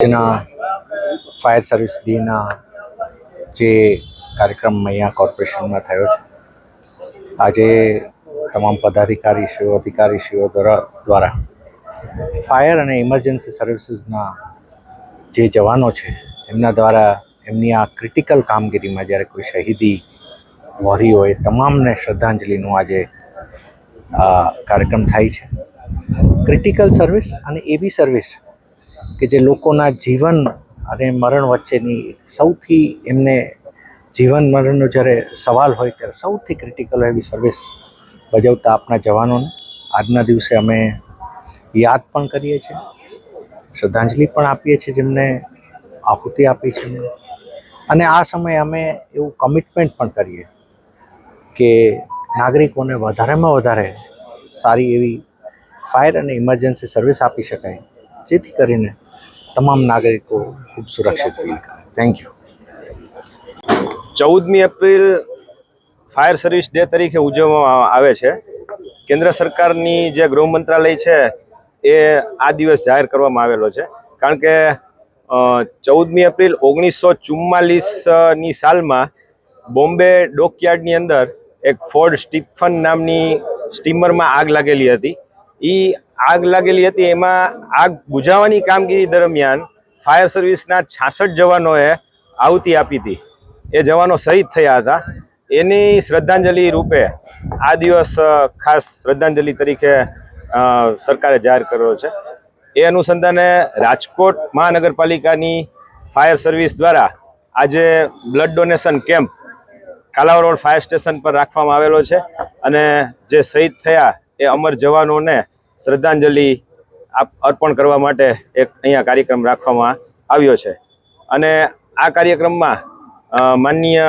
Fire service ડેના જે કાર્યક્રમ અહીંયા કોર્પોરેશનમાં થયો છે, આજે તમામ પદાધિકારીશ્રીઓ અધિકારીશ્રીઓ દ્વારા ફાયર અને ઇમરજન્સી સર્વિસીસના જે જવાનો છે એમના દ્વારા એમની આ ક્રિટિકલ કામગીરીમાં જ્યારે કોઈ શહીદી વહોરી હોય તમામને શ્રદ્ધાંજલિનું આજે કાર્યક્રમ થાય છે. ક્રિટિકલ સર્વિસ અને એવી સર્વિસ કે જે લોકોના જીવન અને મરણ વચ્ચેની સૌથી એમને જીવન મરણનો જ્યારે સવાલ હોય ત્યારે સૌથી ક્રિટિકલ એવી સર્વિસ બજાવતા આપણા જવાનોને આજના દિવસે અમે યાદ પણ કરીએ છીએ, શ્રદ્ધાંજલિ પણ આપીએ છીએ જેમને આહુતિ આપી છે. અને આ સમયે અમે એવું કમિટમેન્ટ પણ કરીએ કે નાગરિકોને વધારેમાં વધારે સારી એવી ફાયર અને ઇમરજન્સી સર્વિસ આપી શકાય, જેથી કરીને તમામ નાગરિકો ખૂબ સુરક્ષિત ફીલ કરે. Thank you. 14મી એપ્રિલ ફાયર સર્વિસ ડે તરીકે ઉજવવામાં આવે છે. કેન્દ્ર સરકારની જે ગૃહ મંત્રાલય છે એ આ દિવસ જાહેર કરવામાં આવેલો છે, કારણ કે 14મી એપ્રિલ 1944ની સાલમાં બોમ્બે ડોકયાર્ડની અંદર એક ફોર્ડ સ્ટીફન નામની સ્ટીમરમાં આગ લાગેલી હતી. એમાં આગ બુઝાવવાની કામગીરી દરમિયાન ફાયર સર્વિસના 66 જવાનોએ આહુતિ આપી હતી. એ જવાનો શહીદ થયા હતા. એની શ્રદ્ધાંજલિ રૂપે આ દિવસ ખાસ શ્રદ્ધાંજલિ તરીકે સરકારે જાહેર કર્યો છે. એ અનુસંધાને રાજકોટ મહાનગરપાલિકાની ફાયર સર્વિસ દ્વારા આજે blood donation camp Kalawad road fire station પર રાખવામાં આવેલો છે, અને જે શહીદ થયા એ અમર જવાનોને શ્રદ્ધાંજલિ અર્પણ કરવા માટે એક અહીંયા કાર્યક્રમ રાખવામાં આવ્યો છે. અને આ કાર્યક્રમમાં માનનીય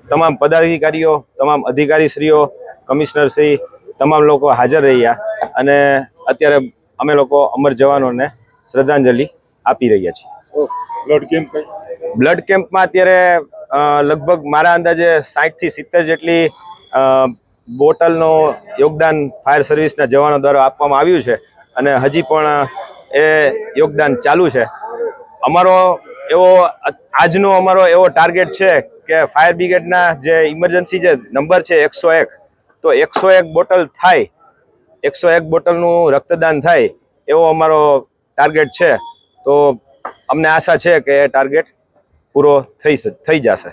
તમામ પદાધિકારીઓ, તમામ અધિકારીશ્રીઓ, કમિશનરશ્રી તમામ લોકો હાજર રહ્યા, અને અત્યારે અમે લોકો અમર જવાનોને શ્રદ્ધાંજલિ આપી રહ્યા છીએ. બ્લડ કેમ્પમાં અત્યારે લગભગ મારા અંદાજે 60થી 70 જેટલી બોટલનો યોગદાન ફાયર સર્વિસના જવાનો દ્વારા આપવામાં આવ્યું છે, અને હજી પણ એ યોગદાન ચાલુ છે. આજનો અમારો એવો ટાર્ગેટ છે કે ફાયર બ્રિગેડના જે ઇમરજન્સી જે નંબર છે 101, તો 101 બોટલ થાય, 101 બોટલનું રક્તદાન થાય એવો અમારો ટાર્ગેટ છે. તો અમને આશા છે કે એ ટાર્ગેટ પૂરો થઈ જશે.